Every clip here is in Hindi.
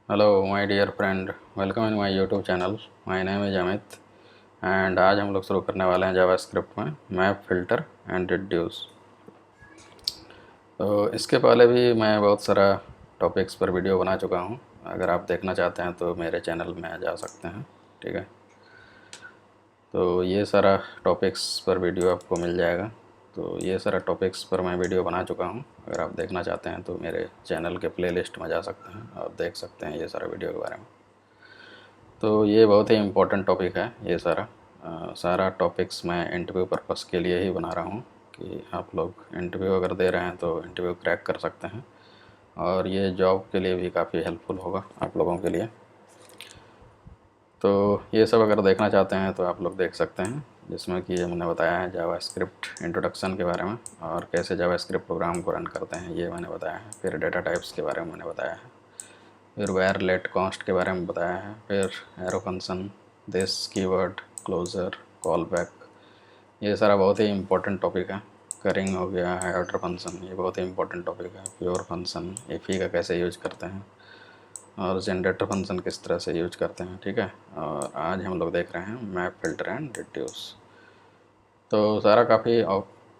Hello my dear friend, welcome in my YouTube channel. My name is Amit and आज हम लोग शुरू करने वाले हैं जावास्क्रिप्ट में मैप फिल्टर एंड रिड्यूस। तो इसके पहले भी मैं बहुत सारा टॉपिक्स पर वीडियो बना चुका हूँ। अगर आप देखना चाहते हैं तो मेरे चैनल में जा सकते हैं। ठीक है, तो ये सारा टॉपिक्स पर वीडियो आपको मिल जाएगा। तो ये सारा टॉपिक्स पर मैं वीडियो बना चुका हूँ। अगर आप देखना चाहते हैं तो मेरे चैनल के प्लेलिस्ट में जा सकते हैं और देख सकते हैं ये सारा वीडियो के बारे में। तो ये बहुत ही इम्पोर्टेंट टॉपिक है। ये सारा टॉपिक्स मैं इंटरव्यू पर्पस के लिए ही बना रहा हूँ कि आप लोग इंटरव्यू अगर दे रहे हैं तो इंटरव्यू क्रैक कर सकते हैं, और ये जॉब के लिए भी काफ़ी हेल्पफुल होगा आप लोगों के लिए। तो ये सब अगर देखना चाहते हैं तो आप लोग देख सकते हैं, जिसमें कि हमने बताया है जावास्क्रिप्ट इंट्रोडक्शन के बारे में और कैसे जावास्क्रिप्ट प्रोग्राम को रन करते हैं, ये मैंने बताया है। फिर डेटा टाइप्स के बारे में मैंने बताया है। फिर वायर लेट कॉन्स्ट के बारे में बताया है। फिर arrow function, this, keyword, closure, callback, ये सारा बहुत ही इम्पोर्टेंट टॉपिक है। करिंग हो गया, हेडर फंक्शन, ये बहुत ही इम्पोर्टेंट टॉपिक है। प्योर फंक्शन, इफ़ी का कैसे यूज करते हैं, और जनरेटर फंक्शन किस तरह से यूज करते हैं। ठीक है, और आज हम लोग देख रहे हैं मैप फिल्टर एंड रिड्यूस। तो सारा काफ़ी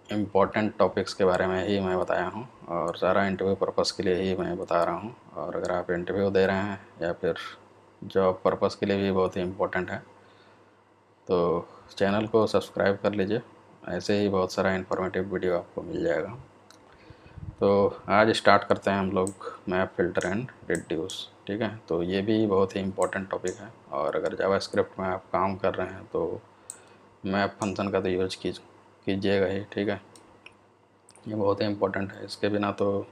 इम्पॉर्टेंट टॉपिक्स के बारे में ही मैं बताया हूँ, और सारा इंटरव्यू पर्पस के लिए ही मैं बता रहा हूँ। और अगर आप इंटरव्यू दे रहे हैं या फिर जॉब पर्पस के लिए भी बहुत ही इम्पोर्टेंट है। तो चैनल को सब्सक्राइब कर लीजिए, ऐसे ही बहुत सारा इन्फॉर्मेटिव वीडियो आपको मिल जाएगा। तो आज स्टार्ट करते हैं हम लोग मैप फिल्टर एंड रिड्यूस। ठीक है, तो ये भी बहुत ही इम्पोर्टेंट टॉपिक है, और अगर जावास्क्रिप्ट में आप काम कर रहे हैं तो मैप फंक्शन का तो यूज कीजिएगा ही। ठीक है, ये बहुत ही इम्पोर्टेंट है। इसके बिना तो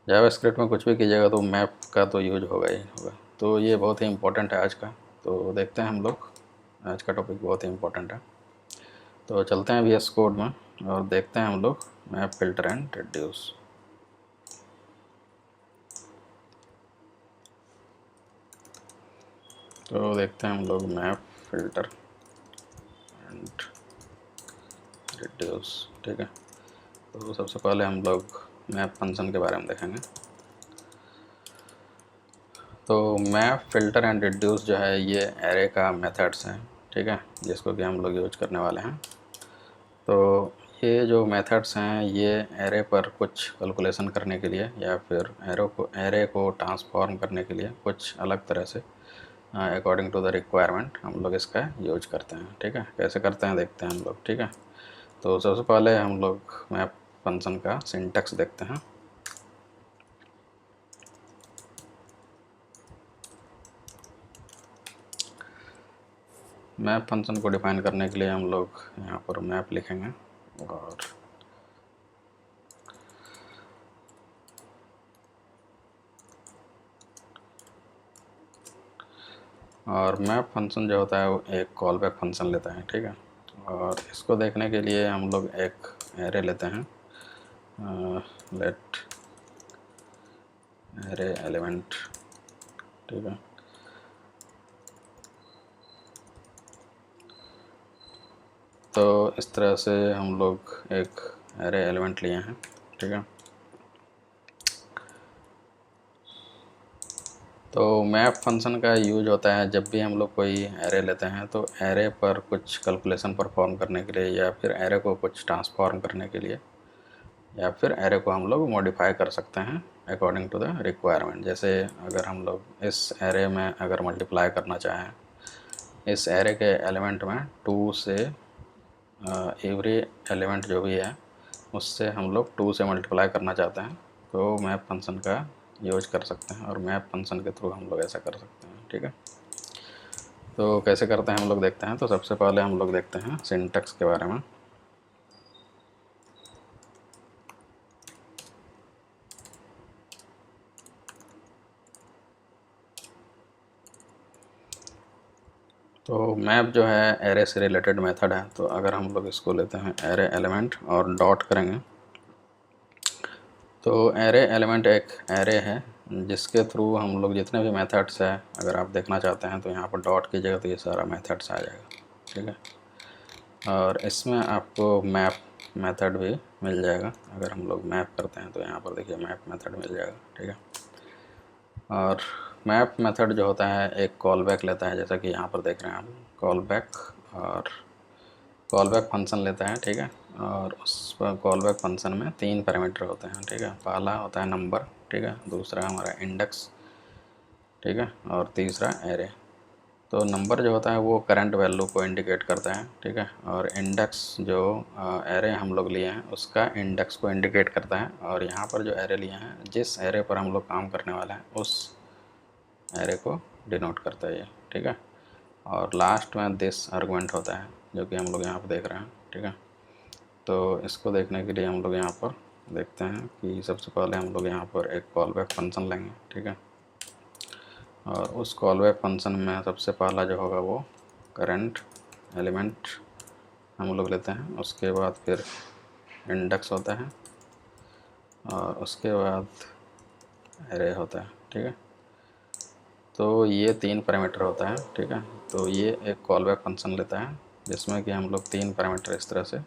जावास्क्रिप्ट में कुछ भी कीजिएगा तो मैप का तो यूज होगा ही होगा। तो ये बहुत ही इम्पोर्टेंट है आज का। तो देखते हैं हम लोग, आज का टॉपिक बहुत ही इम्पोर्टेंट है। तो चलते हैं VS कोड में और देखते हैं हम लोग मैप फिल्टर एंड रिड्यूस। तो देखते हैं हम लोग मैप फिल्टर एंड रिड्यूस। ठीक है, तो सबसे पहले हम लोग मैप फंक्शन के बारे में देखेंगे। तो मैप फिल्टर एंड रिड्यूस जो है ये एरे का मेथड्स है। ठीक है, जिसको कि हम लोग यूज करने वाले हैं। तो ये जो मेथड्स हैं ये एरे पर कुछ कैलकुलेशन करने के लिए या फिर एरे को ट्रांसफॉर्म करने के लिए कुछ अलग तरह से अकॉर्डिंग टू द रिक्वायरमेंट हम लोग इसका यूज करते हैं। ठीक है, कैसे करते हैं देखते हैं हम लोग। ठीक है, तो सबसे पहले हम लोग मैप फंक्शन का सिंटैक्स देखते हैं। मैप फंक्शन को डिफाइन करने के लिए हम लोग यहाँ पर मैप लिखेंगे, और मैप फंक्शन जो होता है वो एक कॉल बैक फंक्शन लेता है। ठीक है, और इसको देखने के लिए हम लोग एक एरे लेते हैं, लेट एरे एलिमेंट। ठीक है, तो इस तरह से हम लोग एक एरे एलिमेंट लिए हैं। ठीक है, तो मैप फंक्शन का यूज होता है जब भी हम लोग कोई एरे लेते हैं तो एरे पर कुछ कैलकुलेशन परफॉर्म करने के लिए, या फिर एरे को कुछ ट्रांसफॉर्म करने के लिए, या फिर एरे को हम लोग मॉडिफाई कर सकते हैं अकॉर्डिंग टू द रिक्वायरमेंट। जैसे अगर हम लोग इस एरे में अगर मल्टीप्लाई करना चाहें, इस एरे के एलिमेंट में 2 से एवरी एलिमेंट जो भी है उससे हम लोग 2 से मल्टीप्लाई करना चाहते हैं, तो मैप फंक्शन का यूज कर सकते हैं, और मैप फंक्शन के थ्रू हम लोग ऐसा कर सकते हैं। ठीक है, तो कैसे करते हैं हम लोग देखते हैं। तो सबसे पहले हम लोग देखते हैं सिंटैक्स के बारे में। तो मैप जो है एरे से रिलेटेड मेथड है। तो अगर हम लोग इसको लेते हैं एरे एलिमेंट और डॉट करेंगे, तो एरे एलिमेंट एक एरे है जिसके थ्रू हम लोग जितने भी मेथड्स हैं अगर आप देखना चाहते हैं तो यहाँ पर डॉट कीजिएगा तो ये सारा मेथड्स आ जाएगा। ठीक है, और इसमें आपको मैप मेथड भी मिल जाएगा। अगर हम लोग मैप करते हैं तो यहाँ पर देखिए मैप मेथड मिल जाएगा। ठीक है, और मैप मेथड जो होता है एक कॉल बैक लेता है, जैसा कि यहाँ पर देख रहे हैं आप, कॉल बैक और कॉल बैक फंक्शन लेता है, ठीक है। और उस कॉल बैक फंक्शन में 3 पैरामीटर होते हैं, ठीक है। पहला होता है नंबर, ठीक है, दूसरा हमारा इंडेक्स, ठीक है, और तीसरा एरे। तो नंबर जो होता है वो करंट वैल्यू को इंडिकेट करता है, ठीक है, और इंडेक्स जो एरे हम लोग लिए हैं उसका इंडेक्स को इंडिकेट करता है, और यहाँ पर जो एरे लिए हैं जिस एरे पर हम लोग काम करने वाले हैं उस एरे को डिनोट करता है ये, ठीक है। और लास्ट में दिस आर्गुमेंट होता है जो कि हम लोग यहाँ पर देख रहे हैं, ठीक है। तो इसको देखने के लिए हम लोग यहाँ पर देखते हैं कि सबसे पहले हम लोग यहाँ पर एक कॉल बैक फंक्शन लेंगे, ठीक है। और उस कॉल बैक फंक्शन में सबसे पहला जो होगा वो करंट एलिमेंट हम लोग लेते हैं, उसके बाद फिर इंडेक्स होता है और उसके बाद एरे होता है, ठीक है। तो ये 3 पैरामीटर होता है, ठीक है। तो ये एक कॉल बैक फंक्शन लेता है जिसमें कि हम लोग 3 पैरामीटर इस तरह से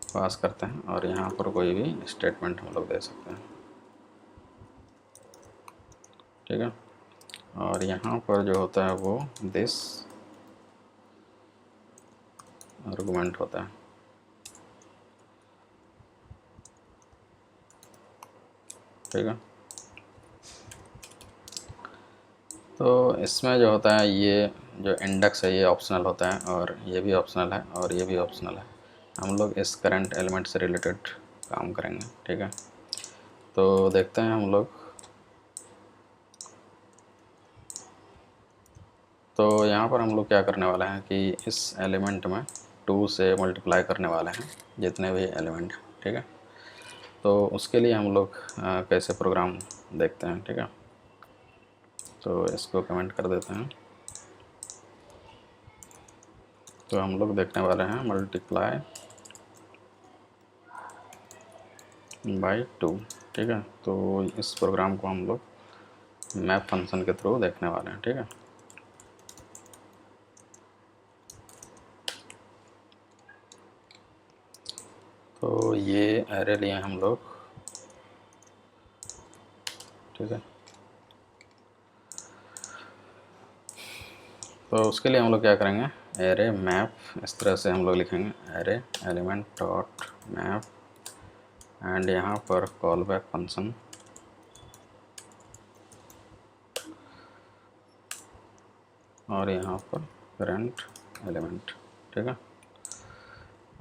पास करते हैं, और यहाँ पर कोई भी स्टेटमेंट हम लोग दे सकते हैं, ठीक है। और यहाँ पर जो होता है वो दिस आर्गुमेंट होता है, ठीक है। तो इसमें जो होता है ये जो इंडेक्स है ये ऑप्शनल होता है, और ये भी ऑप्शनल है, और ये भी ऑप्शनल है। हम लोग इस करंट एलिमेंट से रिलेटेड काम करेंगे, ठीक है। तो देखते हैं हम लोग। तो यहाँ पर हम लोग क्या करने वाले हैं कि इस एलिमेंट में 2 से मल्टीप्लाई करने वाले हैं जितने भी एलिमेंट, ठीक है। तो उसके लिए हम लोग कैसे प्रोग्राम देखते हैं, ठीक है। तो इसको कमेंट कर देते हैं। तो हम लोग देखने वाले हैं मल्टीप्लाई बाय 2, ठीक है। तो इस प्रोग्राम को हम लोग मैप फंक्शन के थ्रू देखने वाले हैं, ठीक है। तो ये एरे लिए हम लोग, ठीक है। तो उसके लिए हम लोग क्या करेंगे, एरे मैप इस तरह से हम लोग लिखेंगे, array element dot map, and यहाँ पर कॉल बैक फंक्शन, और यहाँ पर करंट एलिमेंट, ठीक है।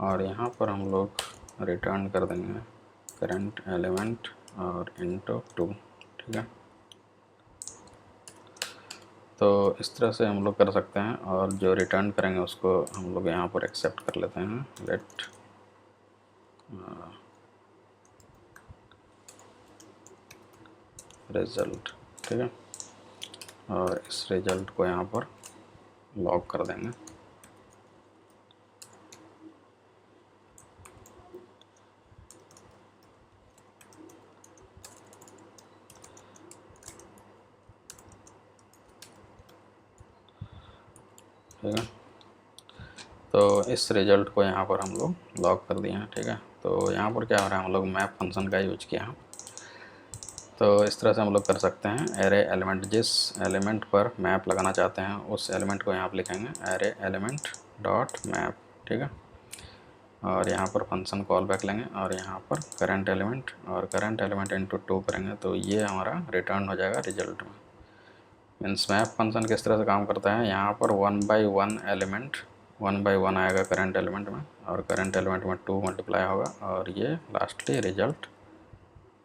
और यहाँ पर हम लोग रिटर्न कर देंगे करंट एलिमेंट और इंटू 2, ठीक है। तो इस तरह से हम लोग कर सकते हैं, और जो रिटर्न करेंगे उसको हम लोग यहाँ पर एक्सेप्ट कर लेते हैं, लेट रिजल्ट, ठीक है। और इस रिजल्ट को यहाँ पर लॉग कर देंगे, ठीक है। तो इस रिज़ल्ट को यहाँ पर हम लोग लॉग कर दिए हैं, ठीक है। तो यहाँ पर क्या हो रहा है, हम लोग मैप फंक्शन का यूज किया है। तो इस तरह से हम लोग कर सकते हैं, एरे एलिमेंट जिस एलिमेंट पर मैप लगाना चाहते हैं उस एलिमेंट को यहाँ पर लिखेंगे एरे एलिमेंट डॉट मैप, ठीक है। और यहाँ पर फंक्शन कॉल बैक लेंगे, और यहाँ पर करंट एलिमेंट, और करंट एलिमेंट इंटू 2 करेंगे, तो ये हमारा रिटर्न हो जाएगा रिजल्ट में। मीन्स मैप फंक्शन किस तरह से काम करता है, यहाँ पर 1 बाई 1 एलिमेंट 1 बाई 1 आएगा करंट एलिमेंट में, और करंट एलिमेंट में 2 मल्टीप्लाई होगा, और ये लास्टली रिजल्ट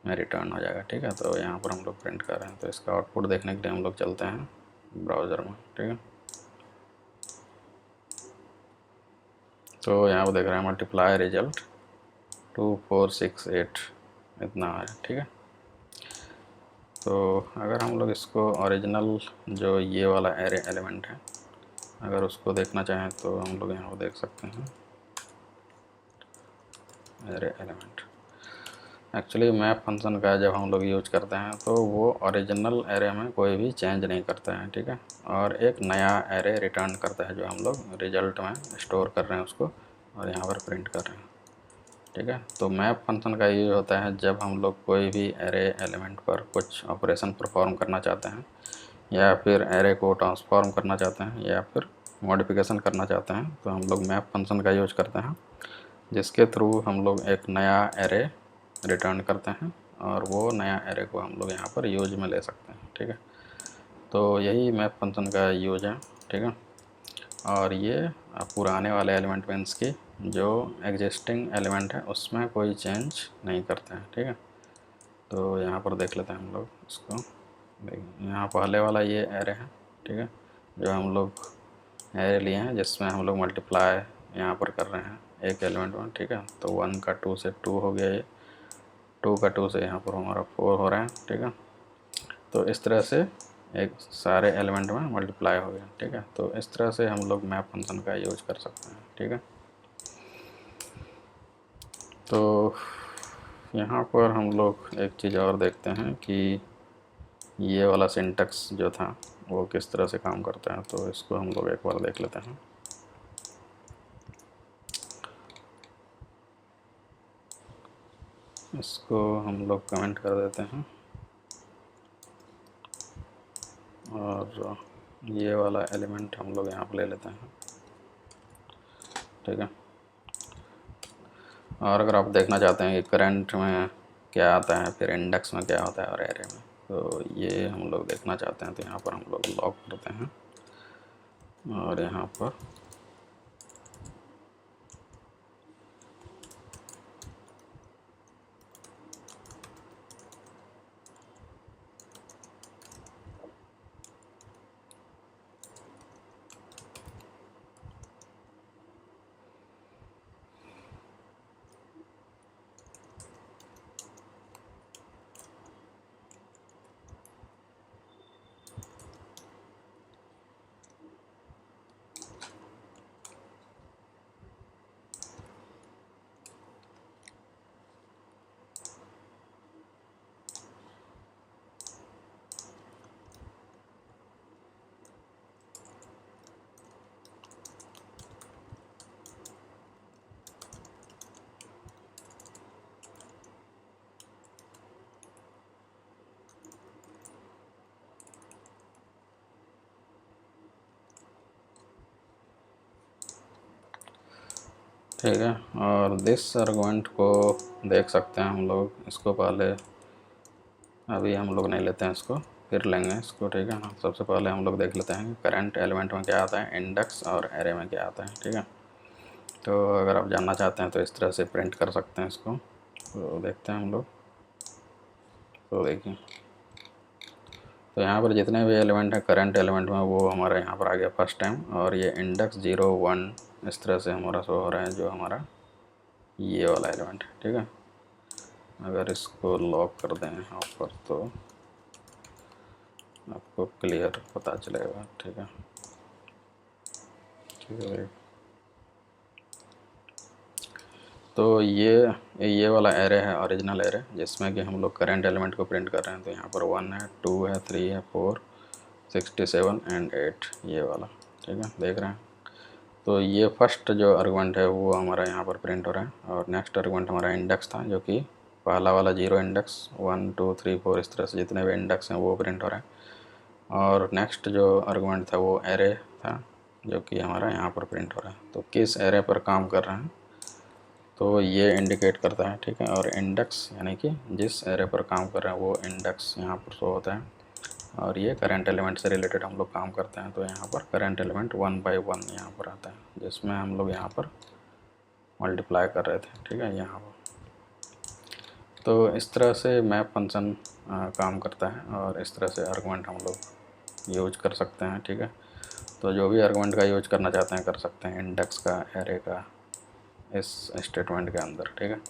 में रिटर्न हो जाएगा, ठीक है। तो यहाँ पर हम लोग प्रिंट कर रहे हैं। तो इसका आउटपुट देखने के लिए हम लोग चलते हैं ब्राउज़र में, ठीक है। तो यहाँ पर देख रहे हैं मल्टीप्लाई रिजल्ट 2468 इतना है, ठीक है। तो अगर हम लोग इसको ओरिजिनल जो ये वाला एरे एलिमेंट है अगर उसको देखना चाहें तो हम लोग यहाँ पर देख सकते हैं array element. Actually map function का जब हम लोग यूज करते हैं तो वो ओरिजिनल एरे में कोई भी चेंज नहीं करता है, ठीक है। और एक नया एरे रिटर्न करता है जो हम लोग रिजल्ट में स्टोर कर रहे हैं उसको, और यहाँ पर प्रिंट कर रहे हैं, ठीक है। तो मैप फंक्शन का यूज होता है जब हम लोग कोई भी एरे एलिमेंट पर कुछ ऑपरेशन परफॉर्म करना चाहते हैं, या फिर एरे को ट्रांसफॉर्म करना चाहते हैं या फिर मॉडिफिकेशन करना चाहते हैं, तो हम लोग मैप फंक्शन का यूज करते हैं, जिसके थ्रू हम लोग एक नया एरे रिटर्न करते हैं और वो नया एरे को हम लोग यहाँ पर यूज में ले सकते हैं। ठीक है, तो यही मैप फंक्शन का यूज है। ठीक है, और ये पुराने वाले एलिमेंट मीन्स की जो एग्जिस्टिंग एलिमेंट है उसमें कोई चेंज नहीं करते हैं। ठीक है, तो यहाँ पर देख लेते हैं हम लोग इसको। देखिए यहाँ पहले वाला ये एरे है। ठीक है, जो हम लोग एरे लिए हैं जिसमें हम लोग मल्टीप्लाई यहाँ पर कर रहे हैं एक एलिमेंट में। ठीक है, तो 1 का 2 से 2 हो गया, ये 2 का 2 से यहाँ पर हमारा 4 हो रहा है। ठीक है, तो इस तरह से एक सारे एलिमेंट में मल्टीप्लाई हो गया। ठीक है, तो इस तरह से हम लोग मैप फंक्शन का यूज कर सकते हैं। ठीक है, तो यहाँ पर हम लोग एक चीज़ और देखते हैं कि ये वाला सिंटैक्स जो था वो किस तरह से काम करता है, तो इसको हम लोग एक बार देख लेते हैं। इसको हम लोग कमेंट कर देते हैं और ये वाला एलिमेंट हम लोग यहाँ पर ले लेते हैं। ठीक है, और अगर आप देखना चाहते हैं कि करंट में क्या आता है, फिर इंडेक्स में क्या होता है और एरे में, तो ये हम लोग देखना चाहते हैं, तो यहाँ पर हम लोग लॉग करते हैं और यहाँ पर ठीक है, और दिस आर्गुमेंट को देख सकते हैं हम लोग। इसको पहले अभी हम लोग नहीं लेते हैं, इसको फिर लेंगे इसको। ठीक है ना, सबसे पहले हम लोग देख लेते हैं करंट एलिमेंट में क्या आता है, इंडेक्स और एरे में क्या आता है। ठीक है, तो अगर आप जानना चाहते हैं तो इस तरह से प्रिंट कर सकते हैं इसको। तो देखते हैं हम लोग। तो देखिए, तो यहाँ पर जितने भी एलिमेंट हैं करंट एलिमेंट में वो हमारा यहाँ पर आ गया फर्स्ट टाइम, और ये इंडेक्स 0 1 इस तरह से हमारा शो हो रहा है, जो हमारा ये वाला एलिमेंट है। ठीक है, अगर इसको लॉक कर दें यहाँ पर तो आपको क्लियर पता चलेगा। ठीक है, ठीक है, तो ये वाला एरे है ओरिजिनल एरे, जिसमें कि हम लोग करंट एलिमेंट को प्रिंट कर रहे हैं। तो यहाँ पर 1 है, 2 है, 3 है, 4, 67 एंड 8 ये वाला। ठीक है, देख रहे हैं। तो ये फर्स्ट जो आर्गुमेंट है वो हमारा यहाँ पर प्रिंट हो रहा है, और नेक्स्ट आर्गुमेंट हमारा इंडेक्स था, जो कि पहला वाला 0 इंडेक्स, 1 2 3 4 इस तरह से जितने भी इंडेक्स हैं वो प्रिंट हो रहा है। और नेक्स्ट जो आर्गुमेंट था वो एरे था, जो कि हमारा यहाँ पर प्रिंट हो रहा है। तो किस एरे पर काम कर रहे हैं तो ये इंडिकेट करता है। ठीक है, और इंडेक्स यानी कि जिस एरे पर काम कर रहे हैं वो इंडेक्स यहाँ पर शो होता है, और ये करंट एलिमेंट से रिलेटेड हम लोग काम करते हैं। तो यहाँ पर करंट एलिमेंट 1 by 1 यहाँ पर आता है, जिसमें हम लोग यहाँ पर मल्टीप्लाई कर रहे थे। ठीक है, यहाँ पर तो इस तरह से मैप फंक्शन काम करता है, और इस तरह से आर्गुमेंट हम लोग यूज कर सकते हैं। ठीक है, तो जो भी आर्गुमेंट का यूज करना चाहते हैं कर सकते हैं, इंडेक्स का, एरे का, इस स्टेटमेंट के अंदर। ठीक है,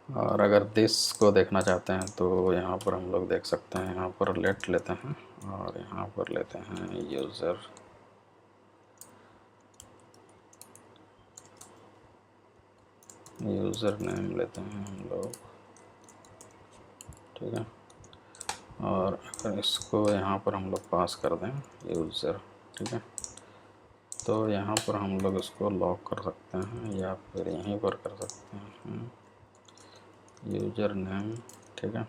और अगर दिस को देखना चाहते हैं तो यहाँ पर हम लोग देख सकते हैं। यहाँ पर लेट लेते हैं और यहाँ पर लेते हैं यूज़र नेम लेते हैं हम लोग। ठीक है, और अगर इसको यहाँ पर हम लोग पास कर दें यूज़र। ठीक है, तो यहाँ पर हम लोग इसको लॉक कर सकते हैं या फिर यहीं पर कर सकते हैं यूज़र नेम। ठीक है,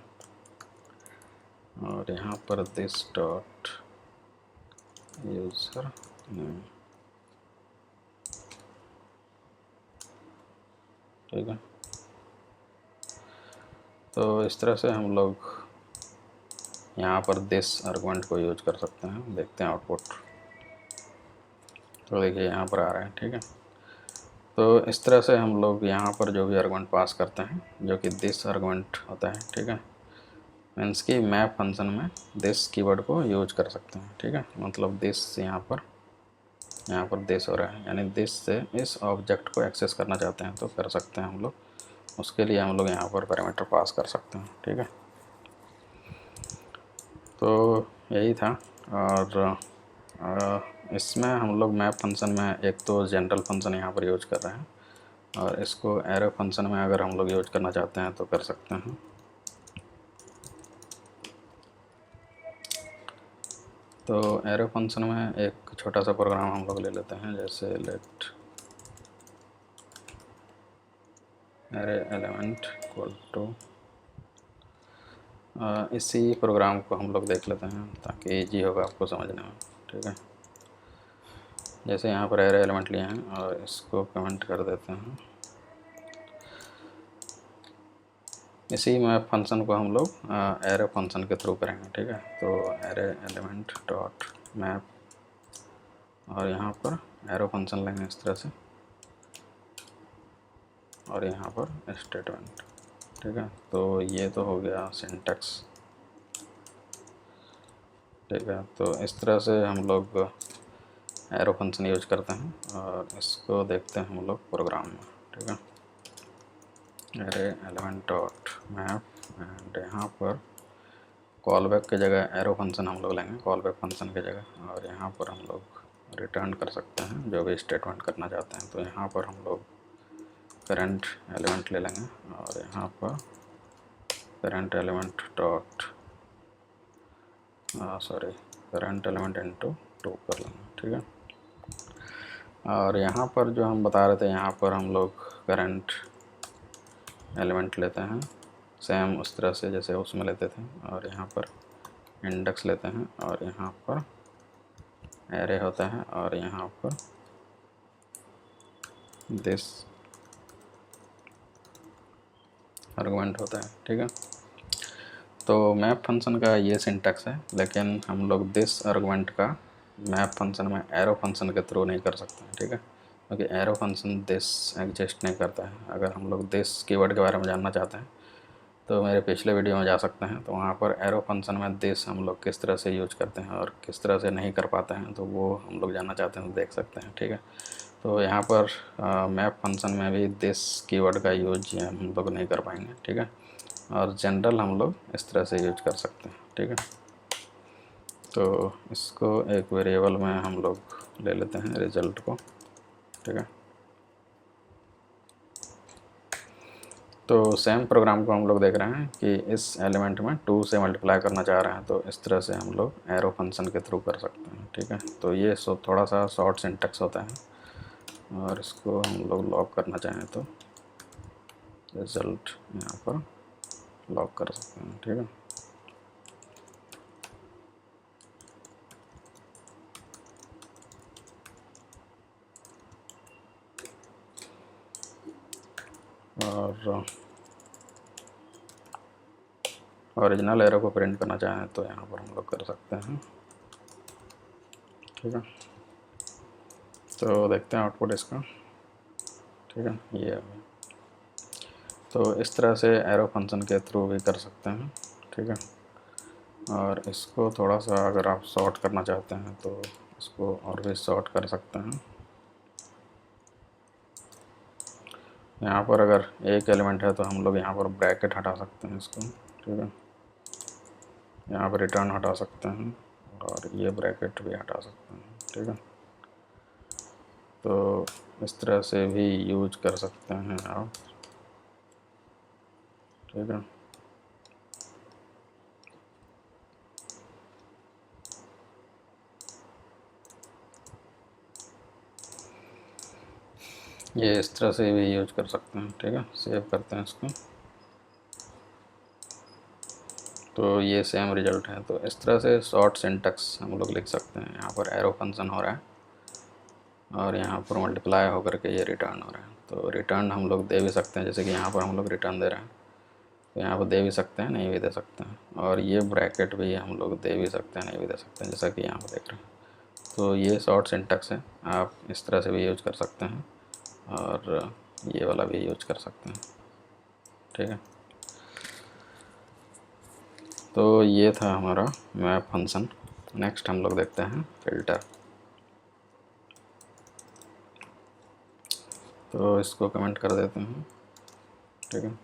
और यहाँ पर दिस डॉट यूज़र नेम, ठीक है। तो इस तरह से हम लोग यहाँ पर दिस आर्गुमेंट को यूज कर सकते हैं। देखते हैं आउटपुट। तो देखिए यहाँ पर आ रहा है, ठीक है। तो इस तरह से हम लोग यहाँ पर जो भी आर्गुमेंट पास करते हैं, जो कि दिस आर्गुमेंट होता है, ठीक है, मीन्स कि मैप फंक्शन में दिस कीवर्ड को यूज कर सकते हैं, ठीक है। मतलब दिस यहाँ पर दिस हो रहा है, यानी दिस से इस ऑब्जेक्ट को एक्सेस करना चाहते हैं तो कर सकते हैं हम लोग। उसके लिए हम लोग यहाँ पर पैरामीटर पास कर सकते हैं, ठीक है। तो यही था। और इसमें हम लोग मैप फंक्शन में एक तो जनरल फंक्शन यहाँ पर यूज कर रहे हैं, और इसको एरो फंक्शन में अगर हम लोग यूज करना चाहते हैं तो कर सकते हैं। तो एरो फंक्शन में एक छोटा सा प्रोग्राम हम लोग ले लेते हैं, जैसे let array element equal to, इसी प्रोग्राम को हम लोग देख लेते हैं ताकि इजी होगा आपको समझने में, ठीक है। जैसे यहाँ पर एरे एलिमेंट लिए हैं और इसको कमेंट कर देते हैं। इसी मैप फंक्शन को हम लोग एरो फंक्शन के थ्रू करेंगे, ठीक है। तो एरे एलिमेंट डॉट मैप, और यहाँ पर एरो फंक्शन लेंगे इस तरह से, और यहाँ पर स्टेटमेंट, ठीक है। तो ये तो हो गया सिंटैक्स, ठीक है। तो इस तरह से हम लोग एरो फंक्शन यूज करते हैं, और इसको देखते हैं हम लोग प्रोग्राम में, ठीक है। Array element dot map, and यहाँ पर कॉल बैक की जगह एरो फंक्शन हम लोग लेंगे, कॉल बैक फंक्शन की जगह, और यहाँ पर हम लोग रिटर्न कर सकते हैं जो भी स्टेटमेंट करना चाहते हैं। तो यहाँ पर हम लोग करंट एलिमेंट ले लेंगे, और यहाँ पर current element dot current element into 2 कर लेंगे, ठीक है। और यहाँ पर जो हम बता रहे थे, यहाँ पर हम लोग करंट एलिमेंट लेते हैं सेम उस तरह से जैसे उसमें लेते थे, और यहाँ पर इंडेक्स लेते हैं, और यहाँ पर एरे होता है, और यहाँ पर दिस आर्गुमेंट होता है, ठीक है। तो मैप फंक्शन का ये सिंटैक्स है, लेकिन हम लोग दिस आर्गुमेंट का मैप फंक्शन में एरो फंक्शन के थ्रू नहीं कर सकते हैं, ठीक है, क्योंकि एरो फंक्शन दिस एग्जिस्ट नहीं करता है। अगर हम लोग दिस कीवर्ड के बारे में जानना चाहते हैं तो मेरे पिछले वीडियो में जा सकते हैं, तो वहाँ पर एरो फंक्शन में दिस हम लोग किस तरह से यूज करते हैं और किस तरह से नहीं कर पाते हैं, तो वो हम लोग जानना चाहते हैं तो देख सकते हैं, ठीक है। तो यहाँ पर मैप फंक्शन में भी दिस कीवर्ड का यूज हम लोग नहीं कर पाएंगे, ठीक है। और जनरल हम लोग इस तरह से यूज कर सकते हैं, ठीक है। तो इसको एक वेरिएबल में हम लोग ले लेते हैं रिजल्ट को, ठीक है। तो सेम प्रोग्राम को हम लोग देख रहे हैं कि इस एलिमेंट में 2 से मल्टीप्लाई करना चाह रहे हैं, तो इस तरह से हम लोग एरो फंक्शन के थ्रू कर सकते हैं, ठीक है। तो ये थोड़ा सा शॉर्ट सिंटैक्स होता है, और इसको हम लोग लॉक करना चाहें तो रिजल्ट यहाँ पर लॉक कर सकते हैं, ठीक है। और ओरिजिनल एरो को प्रिंट करना चाहें तो यहाँ पर हम लोग कर सकते हैं, ठीक है। तो देखते हैं आउटपुट इसका, ठीक है। ये है, तो इस तरह से एरो फंक्शन के थ्रू भी कर सकते हैं, ठीक है। और इसको थोड़ा सा अगर आप शॉर्ट करना चाहते हैं तो इसको और भी शॉर्ट कर सकते हैं। यहाँ पर अगर एक एलिमेंट है तो हम लोग यहाँ पर ब्रैकेट हटा सकते हैं इसको, ठीक है। यहाँ पर रिटर्न हटा सकते हैं, और ये ब्रैकेट भी हटा सकते हैं, ठीक है। तो इस तरह से भी यूज कर सकते हैं आप, ठीक है। ये इस तरह से भी यूज कर सकते हैं, ठीक है। सेव करते हैं इसको। तो ये सेम रिजल्ट है। तो इस तरह से शॉर्ट सिंटैक्स हम लोग लिख सकते हैं। यहाँ पर एरो फंक्शन हो रहा है और यहाँ पर मल्टीप्लाई होकर के ये रिटर्न हो रहा है। तो रिटर्न हम लोग दे भी सकते हैं, जैसे कि यहाँ पर हम लोग रिटर्न दे रहे हैं, तो यहाँ पर दे भी सकते हैं, नहीं भी दे सकते हैं। और ये ब्रैकेट भी हम लोग दे भी सकते हैं, नहीं भी दे सकते हैं, जैसा कि यहाँ पर देख रहे हैं। तो ये शॉर्ट सिंटैक्स है, आप इस तरह से भी यूज कर सकते हैं और ये वाला भी यूज कर सकते हैं, ठीक है। तो ये था हमारा मैप फंक्शन। नेक्स्ट हम लोग देखते हैं फ़िल्टर। तो इसको कमेंट कर देते हैं, ठीक है।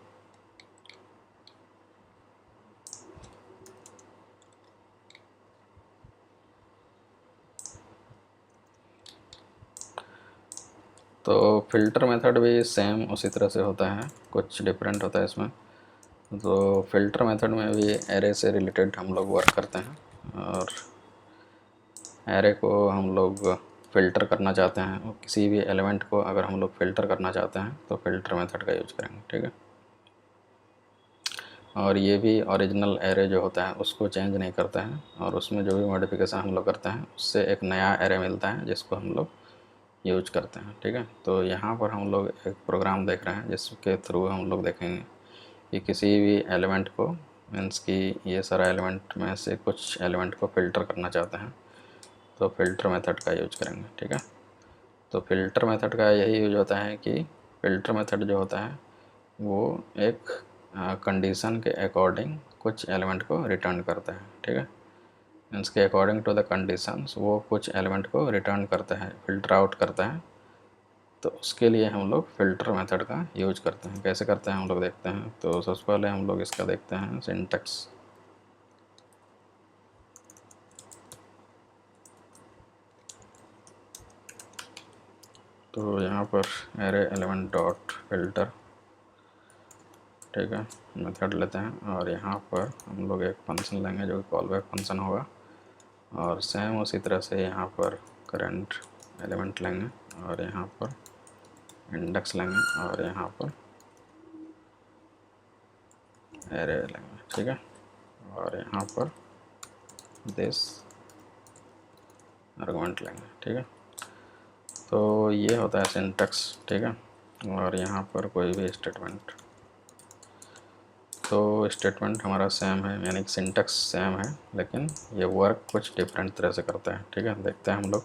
तो फ़िल्टर मेथड भी सेम उसी तरह से होता है, कुछ डिफरेंट होता है इसमें। तो फ़िल्टर मेथड में भी एरे से रिलेटेड हम लोग वर्क करते हैं और एरे को हम लोग फ़िल्टर करना चाहते हैं, और किसी भी एलिमेंट को अगर हम लोग फ़िल्टर करना चाहते हैं तो फ़िल्टर मेथड का यूज करेंगे, ठीक है। और ये भी ओरिजिनल एरे जो होता है उसको चेंज नहीं करता है, और उसमें जो भी मॉडिफिकेशन हम लोग करते हैं उससे एक नया एरे मिलता है जिसको हम लोग यूज करते हैं, ठीक है। तो यहाँ पर हम लोग एक प्रोग्राम देख रहे हैं जिसके थ्रू हम लोग देखेंगे कि किसी भी एलिमेंट को, मीन्स कि ये सारा एलिमेंट में से कुछ एलिमेंट को फ़िल्टर करना चाहते हैं तो फ़िल्टर मेथड का यूज करेंगे, ठीक है। तो फ़िल्टर मेथड का यही यूज होता है कि फ़िल्टर मेथड जो होता है वो एक कंडीशन के अकॉर्डिंग कुछ एलिमेंट को रिटर्न करता है, ठीक है। मीन्स के अकॉर्डिंग टू द कंडीशंस वो कुछ एलिमेंट को रिटर्न करता है, फ़िल्टर आउट करता है। तो उसके लिए हम लोग फ़िल्टर मेथड का यूज करते हैं। कैसे करते हैं हम लोग देखते हैं। तो सबसे पहले हम लोग इसका देखते हैं सिंटैक्स। तो यहाँ पर एरे एलिमेंट डॉट फिल्टर, ठीक है, मेथड लेते हैं और यहाँ पर हम लोग एक फंक्शन लेंगे जो कि कॉल बैक फंक्शन होगा, और सेम उसी तरह से यहाँ पर करंट एलिमेंट लेंगे और यहाँ पर इंडेक्स लेंगे और यहाँ पर एरे लेंगे, ठीक है। और यहाँ पर दिस आर्गुमेंट लेंगे, ठीक है। तो ये होता है सिंटैक्स, ठीक है। और यहाँ पर कोई भी स्टेटमेंट, तो स्टेटमेंट हमारा सेम है, यानी कि सिंटैक्स सेम है, लेकिन ये वर्क कुछ डिफरेंट तरह से करता है, ठीक है। देखते हैं हम लोग।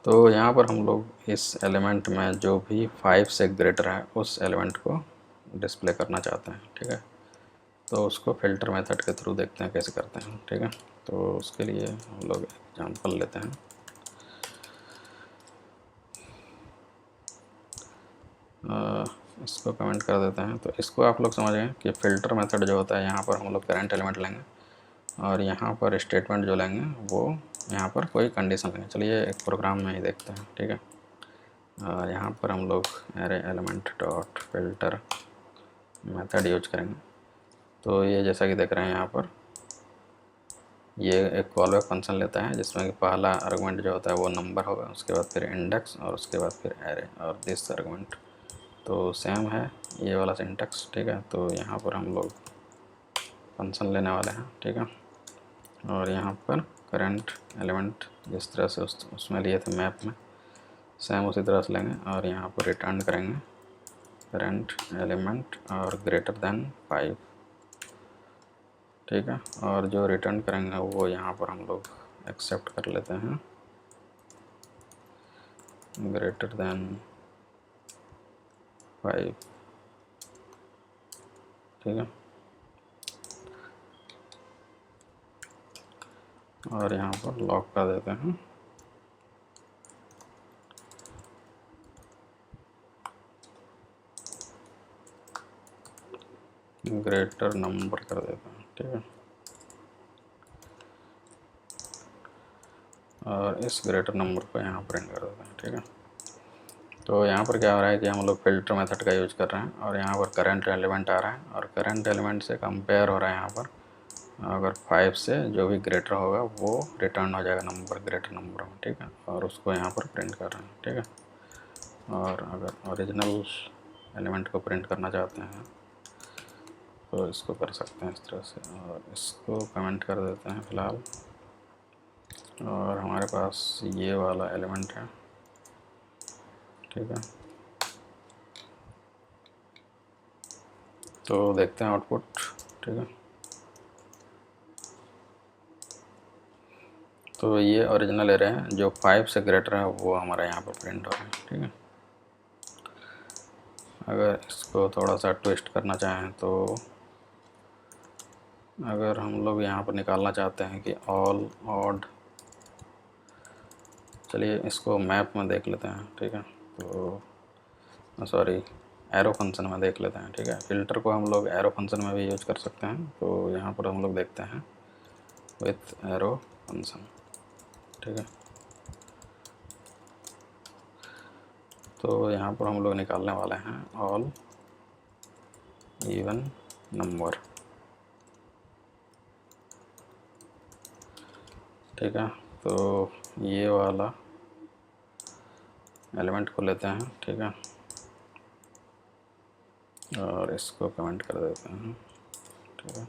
तो यहाँ पर हम लोग इस एलिमेंट में जो भी 5 से ग्रेटर है उस एलिमेंट को डिस्प्ले करना चाहते हैं, ठीक है। तो उसको फ़िल्टर मेथड के थ्रू देखते हैं कैसे करते हैं, ठीक है। तो उसके लिए हम लोग एग्जांपल लेते हैं। इसको कमेंट कर देते हैं। तो इसको आप लोग समझें कि फ़िल्टर मेथड जो होता है, यहाँ पर हम लोग करंट एलिमेंट लेंगे और यहाँ पर स्टेटमेंट जो लेंगे वो यहाँ पर कोई कंडीशन लेंगे। चलिए एक प्रोग्राम में ही देखते हैं, ठीक है। और यहाँ पर हम लोग array element dot filter method use करेंगे। तो ये जैसा कि देख रहे हैं यहाँ पर ये एक कॉल बैक फंक्शन लेता है जिसमें कि पहला आर्गुमेंट जो होता है वो नंबर होगा, उसके बाद फिर इंडेक्स और उसके बाद फिर एरे और दिस आर्गुमेंट। तो सेम है ये वाला सिंटैक्स, ठीक है। तो यहाँ पर हम लोग फंक्शन लेने वाले हैं, ठीक है। और यहाँ पर करंट एलिमेंट जिस तरह से उसमें लिए थे मैप में, सेम उसी तरह से लेंगे और यहाँ पर रिटर्न करेंगे करंट एलिमेंट और ग्रेटर देन 5, ठीक है। और जो रिटर्न करेंगे वो यहाँ पर हम लोग एक्सेप्ट कर लेते हैं ग्रेटर देन 5, ठीक है। और यहाँ पर लॉक कर देते हैं ग्रेटर नंबर कर देते हैं, ठीक है। और इस ग्रेटर नंबर को यहाँ प्रिंट कर देते हैं, ठीक है। तो यहाँ पर क्या हो रहा है कि हम लोग फ़िल्टर मेथड का यूज कर रहे हैं और यहाँ पर करंट एलिमेंट आ रहा है और करंट एलिमेंट से कंपेयर हो रहा है। यहाँ पर अगर 5 से जो भी ग्रेटर होगा वो रिटर्न हो जाएगा नंबर ग्रेटर नंबर में, ठीक है। और उसको यहाँ पर प्रिंट कर रहे हैं, ठीक है। और अगर ओरिजिनल एलिमेंट को प्रिंट करना चाहते हैं तो इसको कर सकते हैं इस तरह से, और इसको कमेंट कर देते हैं फ़िलहाल। और हमारे पास ये वाला एलिमेंट है, ठीक है। तो देखते हैं आउटपुट, ठीक है। तो ये ओरिजिनल एरे है, जो 5 से ग्रेटर है वो हमारा यहाँ पर प्रिंट हो रहा है, ठीक है। अगर इसको थोड़ा सा ट्विस्ट करना चाहें तो अगर हम लोग यहाँ पर निकालना चाहते हैं कि ऑल ऑड, चलिए इसको मैप में देख लेते हैं, ठीक है। तो सॉरी, एरो फंक्शन में देख लेते हैं, ठीक है। फ़िल्टर को हम लोग एरो फंक्शन में भी यूज कर सकते हैं। तो यहाँ पर हम लोग देखते हैं विथ एरो फंक्शन, ठीक है। तो यहाँ पर हम लोग निकालने वाले हैं ऑल इवन नंबर, ठीक है। तो ये वाला एलिमेंट को लेते हैं, ठीक है, और इसको कमेंट कर देते हैं, ठीक है।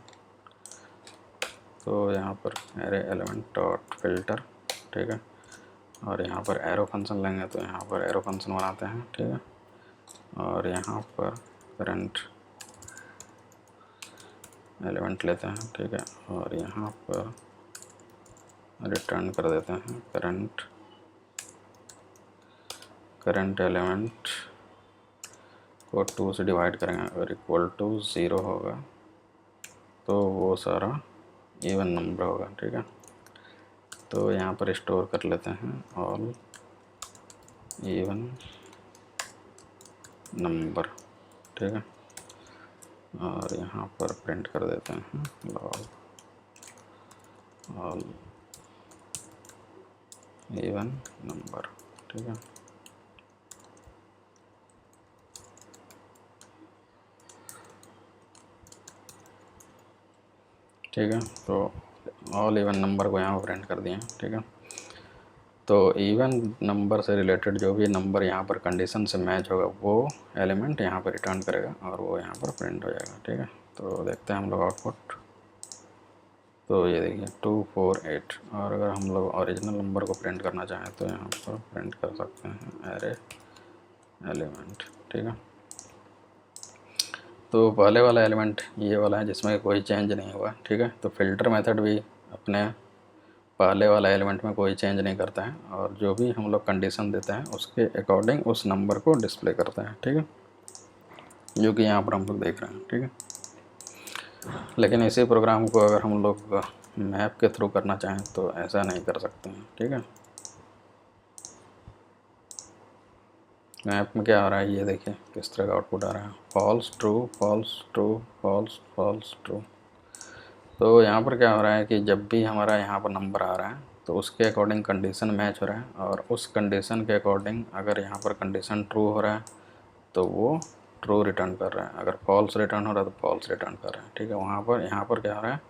तो यहाँ पर एरे एलिमेंट डॉट फिल्टर, ठीक है, और यहाँ पर एरो फंक्शन लेंगे तो यहाँ पर एरो फंक्शन बनाते हैं, ठीक है। और यहाँ पर करंट एलिमेंट लेते हैं, ठीक है, और यहाँ पर रिटर्न कर देते हैं करंट एलिमेंट को 2 से डिवाइड करेंगे। अगर इक्वल टू 0 होगा तो वो सारा इवन नंबर होगा, ठीक है। तो यहाँ पर स्टोर कर लेते हैं ऑल इवन नंबर, ठीक है, और यहाँ पर प्रिंट कर देते हैं लॉग ऑल इवन नंबर, ठीक है। ठीक है, तो ऑल इवन नंबर को यहाँ पर प्रिंट कर दिए, ठीक है। तो इवन नंबर से रिलेटेड जो भी नंबर यहाँ पर कंडीशन से मैच होगा वो एलिमेंट यहाँ पर रिटर्न करेगा और वो यहाँ पर प्रिंट हो जाएगा, ठीक है। तो देखते हैं हम लोग आउटपुट। तो ये देखिए 248, और अगर हम लोग ओरिजिनल नंबर को प्रिंट करना चाहें तो यहाँ पर प्रिंट कर सकते हैं एरे एलिमेंट, ठीक है। तो पहले वाला एलिमेंट ये वाला है जिसमें कोई चेंज नहीं हुआ, ठीक है। तो फिल्टर मेथड भी अपने पहले वाला एलिमेंट में कोई चेंज नहीं करता है, और जो भी हम लोग कंडीशन देते हैं उसके अकॉर्डिंग उस नंबर को डिस्प्ले करता है, ठीक है, जो कि यहाँ पर हम लोग देख रहे हैं, ठीक है। लेकिन इसी प्रोग्राम को अगर हम लोग मैप के थ्रू करना चाहें तो ऐसा नहीं कर सकते हैं, ठीक है। मैप में क्या आ रहा है ये देखिए किस तरह का आउटपुट आ रहा है, false true false true false false true. तो यहाँ पर क्या हो रहा है कि जब भी हमारा यहाँ पर नंबर आ रहा है तो उसके अकॉर्डिंग कंडीशन मैच हो रहा है, और उस कंडीशन के अकॉर्डिंग अगर यहाँ पर कंडीशन ट्रू हो रहा है तो वो ट्रू रिटर्न कर रहा है, अगर फॉल्स रिटर्न हो रहा है तो फॉल्स रिटर्न कर रहा है, ठीक है। वहाँ पर यहाँ पर क्या हो रहा है,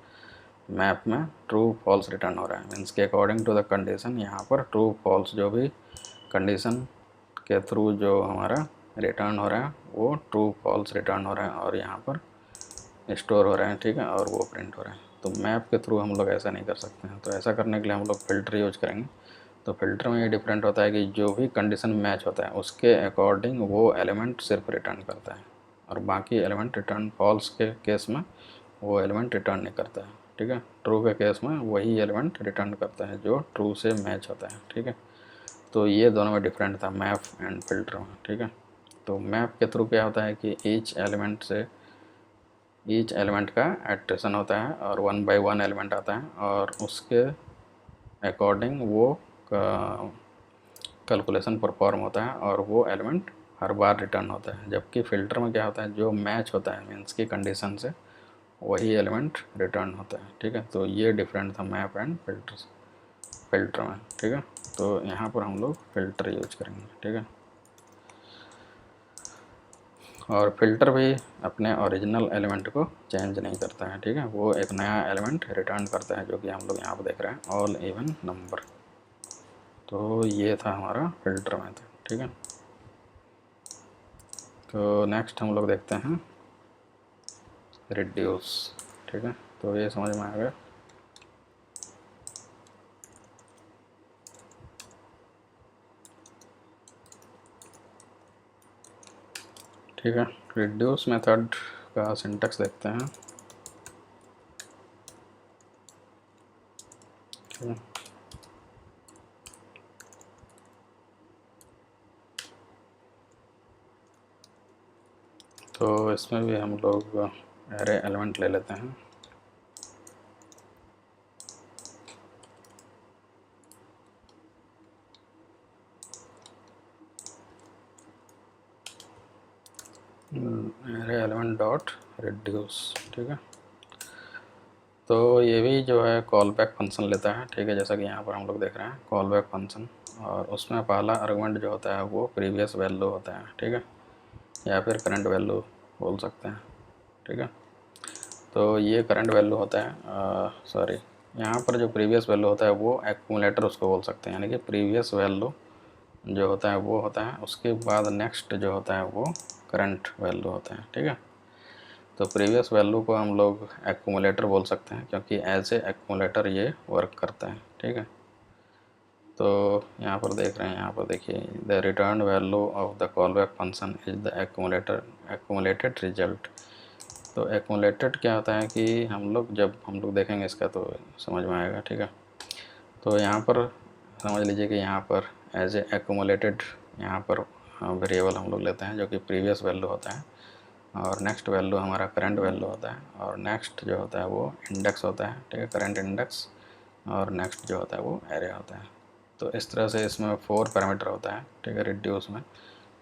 मैप में ट्रू फॉल्स रिटर्न हो रहा है, मीन्स के अकॉर्डिंग टू द कंडीशन यहाँ पर ट्रू फॉल्स जो भी कंडीशन के थ्रू जो हमारा रिटर्न हो रहा है वो ट्रू फॉल्स रिटर्न हो रहा है और यहाँ पर स्टोर हो रहे हैं, ठीक है, और वो प्रिंट हो रहे हैं। तो मैप के थ्रू हम लोग ऐसा नहीं कर सकते हैं। तो ऐसा करने के लिए हम लोग फ़िल्टर यूज करेंगे। तो फ़िल्टर में ये डिफरेंट होता है कि जो भी कंडीशन मैच होता है उसके अकॉर्डिंग वो एलिमेंट सिर्फ रिटर्न करता है, और बाकी एलिमेंट रिटर्न फॉल्स के केस में वो एलिमेंट रिटर्न नहीं करता है, ठीक है। ट्रू के केस में वही एलिमेंट रिटर्न करता है जो ट्रू से मैच होता है, ठीक है। तो ये दोनों में डिफरेंट था मैप एंड फिल्टर में, ठीक है। तो मैप के थ्रू क्या होता है कि ईच एलिमेंट का एट्रेशन होता है और 1 बाय 1 एलिमेंट आता है, और उसके अकॉर्डिंग वो कैलकुलेशन परफॉर्म होता है और वो एलिमेंट हर बार रिटर्न होता है। जबकि फ़िल्टर में क्या होता है, जो मैच होता है मीन्स की कंडीशन से वही एलिमेंट रिटर्न होता है, ठीक है। तो ये डिफरेंट था मैप एंड फिल्टर में, ठीक है। तो यहाँ पर हम लोग फ़िल्टर यूज करेंगे, ठीक है। और फिल्टर भी अपने ओरिजिनल एलिमेंट को चेंज नहीं करता है, ठीक है। वो एक नया एलिमेंट रिटर्न करता है जो कि हम लोग यहाँ पर देख रहे हैं ऑल इवन नंबर। तो ये था हमारा फिल्टर मेथड, ठीक है। तो नेक्स्ट हम लोग देखते हैं रिड्यूस। ठीक है, तो ये समझ में आ गया। ठीक है, रिड्यूस मेथड का सिंटैक्स देखते हैं। ठीक है, तो इसमें भी हम लोग एरे एलिमेंट ले लेते हैं। Array element dot reduce. ठीक है, तो ये भी जो है कॉल बैक फंक्शन लेता है। ठीक है, जैसा कि यहाँ पर हम लोग देख रहे हैं कॉल बैक फंक्शन, और उसमें पहला आर्गुमेंट जो होता है वो प्रीवियस वैल्यू होता है। ठीक है, या फिर करंट वैल्यू बोल सकते हैं। ठीक है, तो ये करंट वैल्यू होता है, सॉरी, यहाँ पर जो प्रीवियस वैल्यू होता है वो एक्यूमुलेटर उसको बोल सकते हैं। यानी कि प्रीवियस वैल्यू जो होता है वो होता है, उसके बाद नेक्स्ट जो होता है वो करंट वैल्यू होता है। ठीक है, तो प्रीवियस वैल्यू को हम लोग एक्यूमुलेटर बोल सकते हैं, क्योंकि एज ए एक्यूमुलेटर ये वर्क करता है। ठीक है, तो यहाँ पर देख रहे हैं, यहाँ पर देखिए, the return value of the call back function is the accumulated result. तो एक्यूमुलेटेड क्या होता है कि जब हम लोग देखेंगे इसका तो समझ में आएगा। ठीक है, तो यहाँ पर समझ लीजिए कि यहाँ पर एज ए एक्यूमुलेटेड यहाँ पर वेरिएबल हम लोग लेते हैं जो कि प्रीवियस वैल्यू होता है, और नेक्स्ट वैल्यू हमारा करंट वैल्यू होता है, और नेक्स्ट जो होता है वो इंडेक्स होता है। ठीक है, करंट इंडेक्स, और नेक्स्ट जो होता है वो एरे होता है। तो इस तरह से इसमें 4 पैरामीटर होता है। ठीक है, रिड्यूस में,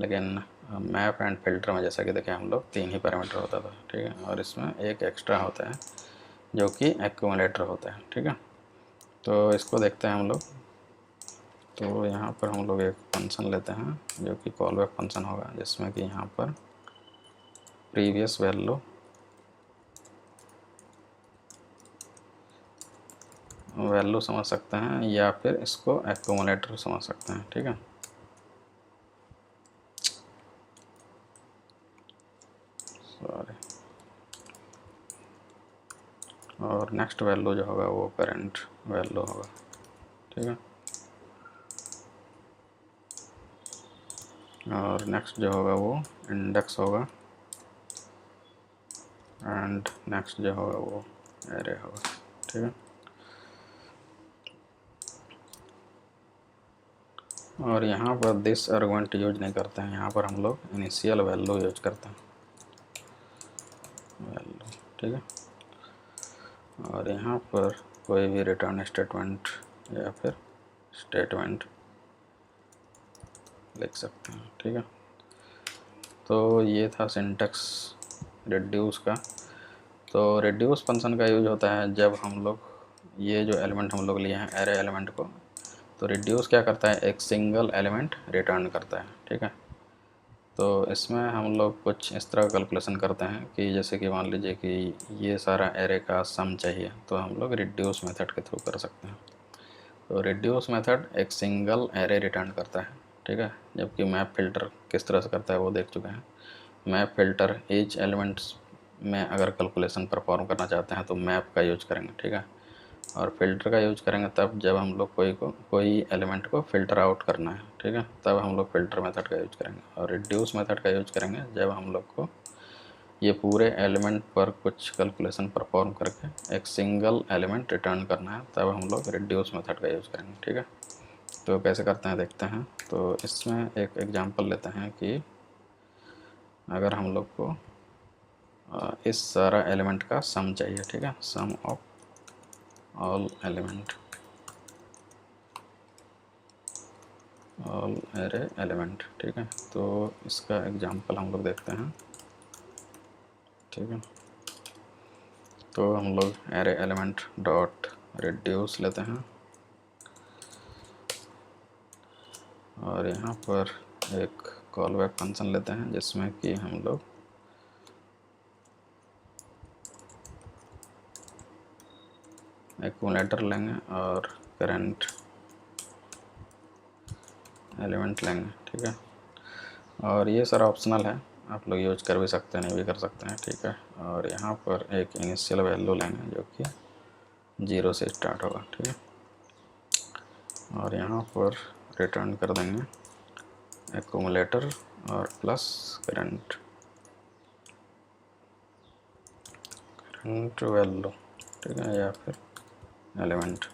लेकिन मैप एंड फिल्टर में जैसा कि देखें हम लोग 3 ही पैरामीटर होता था। ठीक है, और इसमें एक एक्स्ट्रा होता है जो कि एक्यूमुलेटर होता है। ठीक है, तो इसको देखते हैं हम लोग। तो यहाँ पर हम लोग एक फंक्शन लेते हैं जो कि कॉल बैक फंक्शन होगा, जिसमें कि यहाँ पर प्रीवियस वैल्यू समझ सकते हैं, या फिर इसको एक्यूमुलेटर समझ सकते हैं। ठीक है, सॉरी, और नेक्स्ट वैल्यू जो होगा वो करंट वैल्यू होगा। ठीक है, और नेक्स्ट जो होगा वो इंडेक्स होगा, एंड नेक्स्ट जो होगा वो एरे होगा। ठीक है, और यहाँ पर दिस आर्गुमेंट यूज नहीं करते हैं, यहाँ पर हम लोग इनिशियल वैल्यू यूज करते हैं, वैल्यू। ठीक है, और यहाँ पर कोई भी रिटर्न स्टेटमेंट या फिर स्टेटमेंट लिख सकते हैं। ठीक है, तो ये था सिंटैक्स रिड्यूस का। तो रिड्यूस फंक्शन का यूज होता है जब हम लोग ये जो एलिमेंट हम लोग लिए हैं एरे एलिमेंट को, तो रिड्यूस क्या करता है, एक सिंगल एलिमेंट रिटर्न करता है। ठीक है, तो इसमें हम लोग कुछ इस तरह कैलकुलेशन करते हैं कि जैसे कि मान लीजिए कि ये सारा एरे का सम चाहिए, तो हम लोग रिड्यूस मेथड के थ्रू कर सकते हैं। तो रिड्यूस मेथड एक सिंगल एरे रिटर्न करता है। ठीक है, जबकि मैप फिल्टर किस तरह से करता है वो देख चुके हैं। मैप फिल्टर ईच एलिमेंट्स में अगर कैलकुलेशन परफॉर्म करना चाहते हैं तो मैप का यूज करेंगे। ठीक है, और फिल्टर का यूज करेंगे तब जब हम लोग कोई एलिमेंट को फ़िल्टर आउट करना है। ठीक है, तब हम लोग फ़िल्टर मेथड का यूज करेंगे, और रिड्यूस मेथड का यूज करेंगे जब हम लोग को ये पूरे एलिमेंट पर कुछ कैलकुलेशन परफॉर्म करके एक सिंगल एलिमेंट रिटर्न करना है, तब हम लोग रिड्यूस मेथड का यूज करेंगे। ठीक है, तो कैसे करते हैं देखते हैं। तो इसमें एक एग्जांपल लेते हैं कि अगर हम लोग को इस सारा एलिमेंट का सम चाहिए। ठीक है, सम ऑफ ऑल एरे एलिमेंट। ठीक है, तो इसका एग्जांपल हम लोग देखते हैं। ठीक है, तो हम लोग एरे एलिमेंट डॉट रिड्यूस लेते हैं, और यहाँ पर एक कॉल बैक फंक्शन लेते हैं जिसमें कि हम लोग एक्यूमुलेटर लेंगे और करंट एलिमेंट लेंगे। ठीक है, और ये सारा ऑप्शनल है, आप लोग यूज कर भी सकते हैं, नहीं भी कर सकते हैं, ठीक है। और यहाँ पर एक इनिशियल वैल्यू लेंगे जो कि 0 से स्टार्ट होगा, ठीक है। और यहाँ पर रिटर्न कर देंगे एक्यूमुलेटर और प्लस करंट वैल्यू, ठीक है, या फिर एलिमेंट।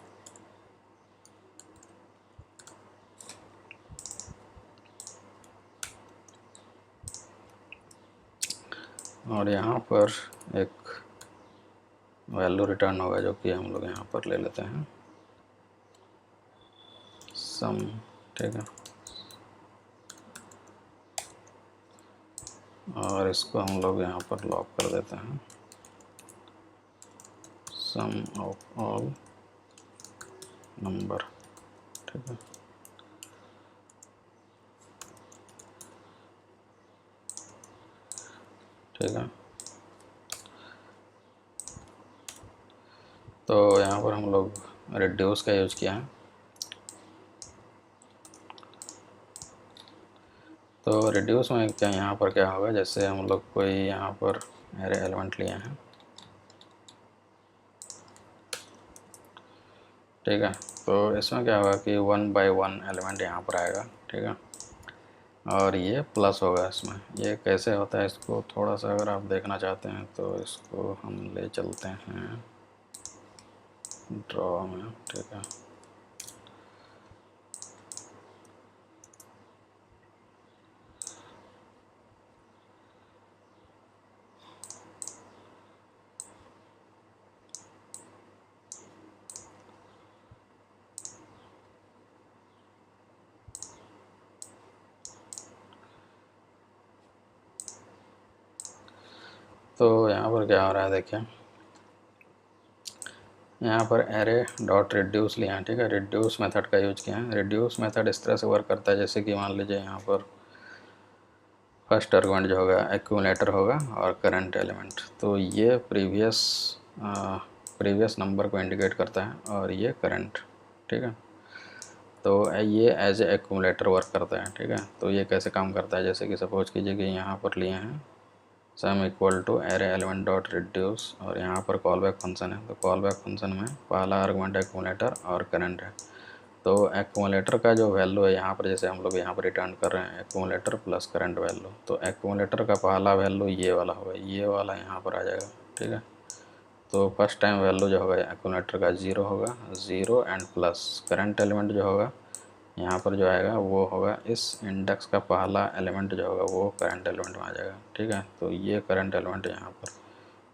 और यहाँ पर एक वैल्यू रिटर्न होगा जो कि हम लोग यहाँ पर ले लेते हैं सम, ठीक है। और इसको हम लोग यहाँ पर लॉक कर देते हैं सम ऑफ ऑल नंबर, ठीक है। ठीक है, तो यहाँ पर हम लोग रिड्यूस का यूज़ किया है। तो रिड्यूस में क्या यहाँ पर क्या होगा, जैसे हम लोग कोई यहाँ पर एरे एलिमेंट लिए हैं, ठीक है। तो इसमें क्या होगा कि 1 बाय 1 एलिमेंट यहाँ पर आएगा, ठीक है। और ये प्लस होगा इसमें। ये कैसे होता है, इसको थोड़ा सा अगर आप देखना चाहते हैं तो इसको हम ले चलते हैं ड्रॉ में, ठीक है। तो यहाँ पर क्या हो रहा है, देखिए यहाँ पर एरे डॉट रिड्यूस लिया है, ठीक है। रिड्यूस मेथड का यूज किया है। रिड्यूस मेथड इस तरह से वर्क करता है जैसे कि मान लीजिए यहाँ पर फर्स्ट आर्गुमेंट जो होगा एक्यूमुलेटर होगा और करंट एलिमेंट, तो ये प्रीवियस नंबर को इंडिकेट करता है और ये करंट, ठीक है। तो ये एज ए एक्यूमुलेटर वर्क करता है, ठीक है। तो ये कैसे काम करता है, जैसे कि सपोज कीजिए कि यहाँ पर लिए हैं sum equal to array element dot reduce और यहाँ पर कॉल बैक फंक्शन है। तो कॉल बैक फंक्शन में पहला आर्गुमेंट एक्यूमुलेटर और करंट है। तो एक्यूमुलेटर का जो वैल्यू है यहाँ पर, जैसे हम लोग यहाँ पर रिटर्न कर रहे हैं एक्यूमुलेटर प्लस करंट वैल्यू, तो एक्यूमुलेटर का पहला वैल्यू ये वाला होगा, ये वाला यहाँ पर आ जाएगा, ठीक है। तो फर्स्ट टाइम वैल्यू जो होगा एक्यूमुलेटर का 0 होगा, 0 एंड प्लस करंट एलिमेंट जो होगा यहाँ पर जो आएगा वो होगा इस इंडेक्स का पहला एलिमेंट जो होगा वो करंट एलिमेंट में आ जाएगा, ठीक है। तो ये करंट एलिमेंट यहाँ पर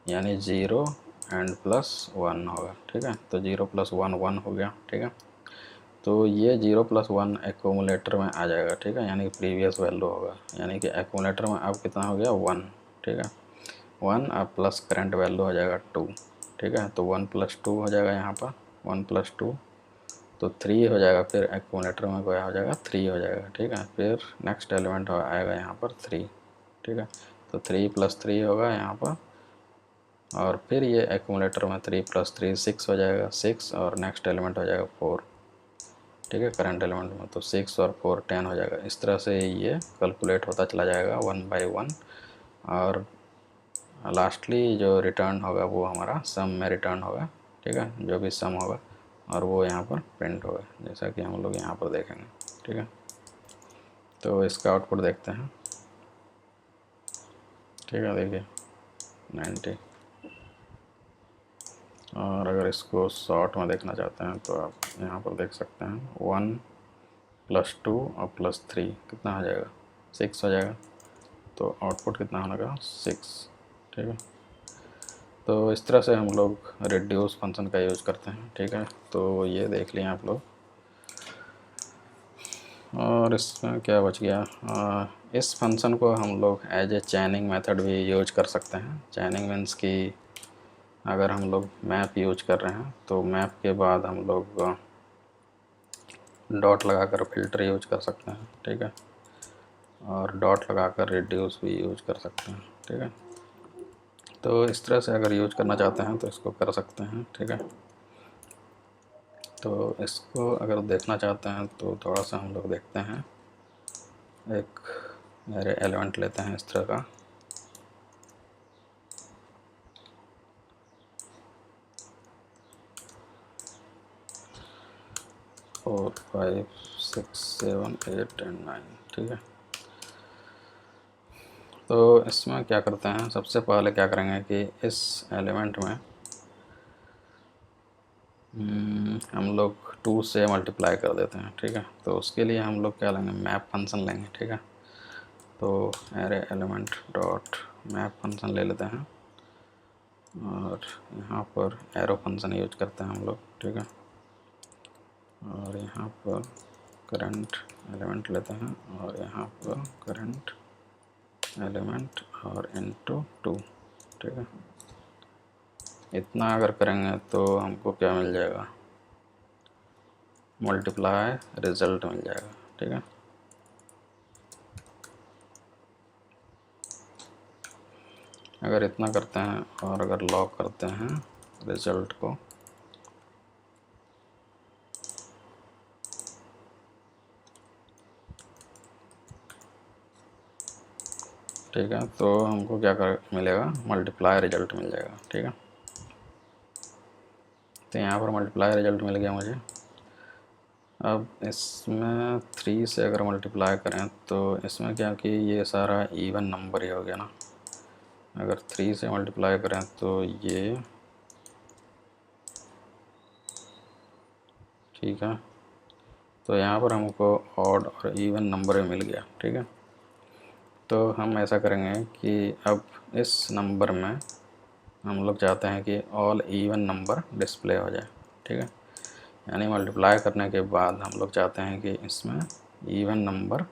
यानी 0 एंड प्लस 1 होगा, ठीक है। तो 0 प्लस 1 1 हो गया, ठीक है। तो ये 0 प्लस 1 एक्यूमुलेटर में आ जाएगा, ठीक है, यानी कि प्रीवियस वैल्यू होगा, यानी कि एक्यूमुलेटर में अब कितना हो गया 1, ठीक है। 1 अब प्लस करंट वैल्यू हो जाएगा 2, ठीक है। तो 1 प्लस 2 हो जाएगा यहाँ पर 1 प्लस 2 तो 3 हो जाएगा, फिर एक्यूमुलेटर में क्या हो जाएगा 3 हो जाएगा, ठीक है। फिर नेक्स्ट एलिमेंट आएगा यहाँ पर 3, ठीक है। तो 3 प्लस 3 होगा यहाँ पर और फिर ये एक्यूमुलेटर में 3 प्लस 3 6 हो जाएगा 6 और नेक्स्ट एलिमेंट हो जाएगा 4, ठीक है, करंट एलिमेंट में। तो 6 और 4 10 हो जाएगा। इस तरह से ये कैलकुलेट होता चला जाएगा 1 बाय 1 और लास्टली जो रिटर्न होगा वो हमारा सम में रिटर्न होगा, ठीक है, जो भी सम होगा और वो यहाँ पर प्रिंट होगा जैसा कि हम लोग यहाँ पर देखेंगे, ठीक है। तो इसका आउटपुट देखते हैं, ठीक है, देखिए 90। और अगर इसको शॉर्ट में देखना चाहते हैं तो आप यहाँ पर देख सकते हैं 1 प्लस 2 और प्लस 3 कितना हो जाएगा 6 हो जाएगा। तो आउटपुट कितना होगा 6, ठीक है। तो इस तरह से हम लोग रिड्यूस फंक्शन का यूज़ करते हैं, ठीक है। तो ये देख लिए आप लोग। और इसमें क्या बच गया, इस फंक्शन को हम लोग एज ए चैनिंग मेथड भी यूज कर सकते हैं। चैनिंग मीन्स कि अगर हम लोग मैप यूज कर रहे हैं तो मैप के बाद हम लोग डॉट लगाकर फिल्टर यूज कर सकते हैं, ठीक है। और डॉट लगाकर रिड्यूस भी यूज कर सकते हैं, ठीक है। तो इस तरह से अगर यूज करना चाहते हैं तो इसको कर सकते हैं, ठीक है। तो इसको अगर देखना चाहते हैं तो थोड़ा सा हम लोग देखते हैं। एक मेरे एलिमेंट लेते हैं इस तरह का, 4 5 6 7 8 एंड 9, ठीक है। तो इसमें क्या करते हैं, सबसे पहले क्या करेंगे कि इस एलिमेंट में हम लोग 2 से मल्टीप्लाई कर देते हैं, ठीक है। तो उसके लिए हम लोग क्या लेंगे, मैप फंक्शन लेंगे, ठीक है। तो array element dot map function ले लेते हैं और यहाँ पर एरो फंक्शन यूज करते हैं हम लोग, ठीक है। और यहाँ पर करंट एलिमेंट लेते हैं और यहाँ पर करंट एलिमेंट और इनटू 2, ठीक है। इतना अगर करेंगे तो हमको क्या मिल जाएगा, मल्टीप्लाई रिजल्ट मिल जाएगा, ठीक है। अगर इतना करते हैं और अगर लॉक करते हैं रिजल्ट को, ठीक है, तो हमको क्या कर मिलेगा, मल्टीप्लाई रिजल्ट मिल जाएगा, ठीक है। तो यहाँ पर मल्टीप्लाई रिजल्ट मिल गया मुझे। अब इसमें 3 से अगर मल्टीप्लाई करें तो इसमें क्या कि ये सारा इवन नंबर ही हो गया ना। अगर 3 से मल्टीप्लाई करें तो ये, ठीक है। तो यहाँ पर हमको ऑड और इवन नंबर भी मिल गया, ठीक है। तो हम ऐसा करेंगे कि अब इस नंबर में हम लोग चाहते हैं कि ऑल इवन नंबर डिस्प्ले हो जाए, ठीक है। यानी मल्टीप्लाई करने के बाद हम लोग चाहते हैं कि इसमें इवन नंबर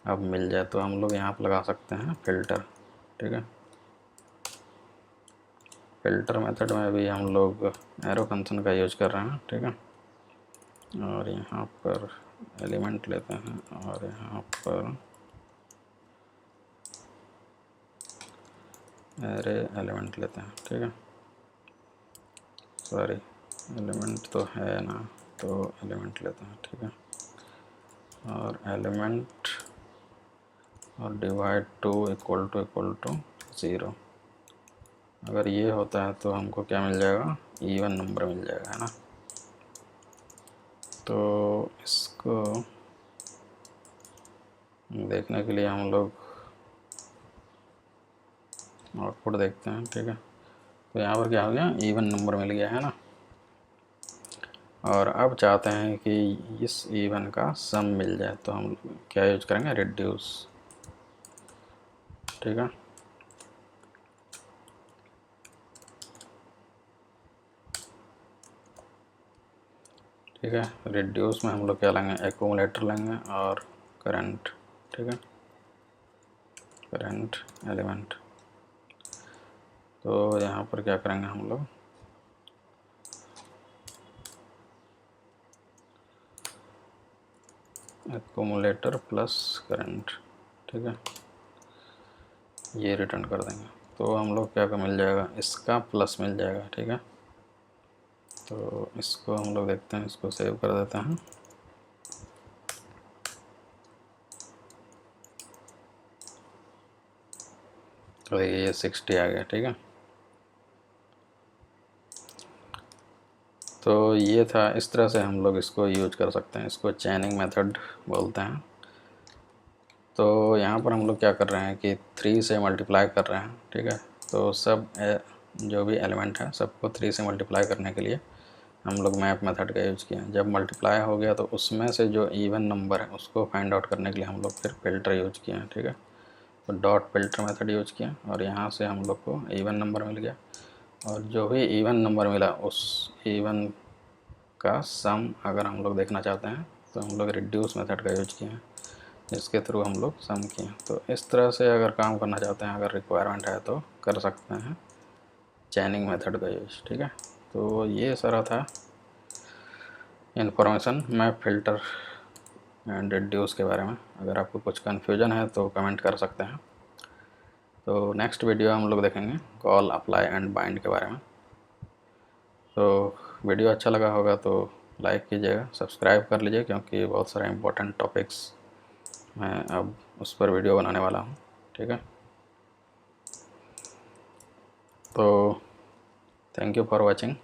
अब मिल जाए। तो हम लोग यहाँ पर लगा सकते हैं फ़िल्टर, ठीक है। फ़िल्टर मेथड में भी हम लोग एरो फंक्शन का यूज कर रहे हैं, ठीक है। और यहाँ पर एलिमेंट लेते हैं और यहाँ पर एरे एलिमेंट लेते हैं, ठीक है। सॉरी, एलिमेंट तो है ना, तो एलिमेंट लेते हैं, ठीक है। और एलिमेंट और डिवाइड 2 इक्वल टू 0। अगर ये होता है तो हमको क्या मिल जाएगा, इवन नंबर मिल जाएगा, है ना। तो इसको देखने के लिए हम लोग आउटपुट देखते हैं, ठीक है। तो यहाँ पर क्या हो गया, इवन नंबर मिल गया, है ना। और अब चाहते हैं कि इस इवन का सम मिल जाए, तो हम क्या यूज करेंगे, रिड्यूस, ठीक है। ठीक है, रिड्यूस में हम लोग क्या लेंगे, एक्यूमुलेटर लेंगे और करंट, ठीक है, करंट एलिमेंट। तो यहाँ पर क्या करेंगे हम लोग, एक्यूमुलेटर प्लस करंट, ठीक है, ये रिटर्न कर देंगे। तो हम लोग क्या मिल जाएगा, इसका प्लस मिल जाएगा, ठीक है। तो इसको हम लोग देखते हैं, इसको सेव कर देते हैं। तो ये 60 आ गया, ठीक है। तो ये था, इस तरह से हम लोग इसको यूज कर सकते हैं, इसको चैनिंग मेथड बोलते हैं। तो यहाँ पर हम लोग क्या कर रहे हैं कि 3 से मल्टीप्लाई कर रहे हैं, ठीक है। तो सब जो भी एलिमेंट है सबको 3 से मल्टीप्लाई करने के लिए हम लोग मैप मेथड का यूज़ किया। जब मल्टीप्लाई हो गया तो उसमें से जो इवन नंबर है उसको फाइंड आउट करने के लिए हम लोग फिर फ़िल्टर यूज किए हैं, ठीक है। तो डॉट फ़िल्टर मेथड यूज किया और यहाँ से हम लोग को इवन नंबर मिल गया। और जो भी इवन नंबर मिला उस इवन का सम अगर हम लोग देखना चाहते हैं तो हम लोग रिड्यूस मेथड का यूज किए हैं, जिसके थ्रू हम लोग सम किए। तो इस तरह से अगर काम करना चाहते हैं, अगर रिक्वायरमेंट है तो कर सकते हैं चैनिंग मेथड का यूज, ठीक है। तो ये सारा था information map filter and reduce के बारे में। अगर आपको कुछ कन्फ्यूजन है तो कमेंट कर सकते हैं। तो नेक्स्ट वीडियो हम लोग देखेंगे कॉल, अप्लाई एंड बाइंड के बारे में। तो वीडियो अच्छा लगा होगा तो लाइक कीजिएगा, सब्सक्राइब कर लीजिए, क्योंकि बहुत सारे इम्पोर्टेंट टॉपिक्स मैं अब उस पर वीडियो बनाने वाला हूँ, ठीक है। तो थैंक यू फॉर वॉचिंग।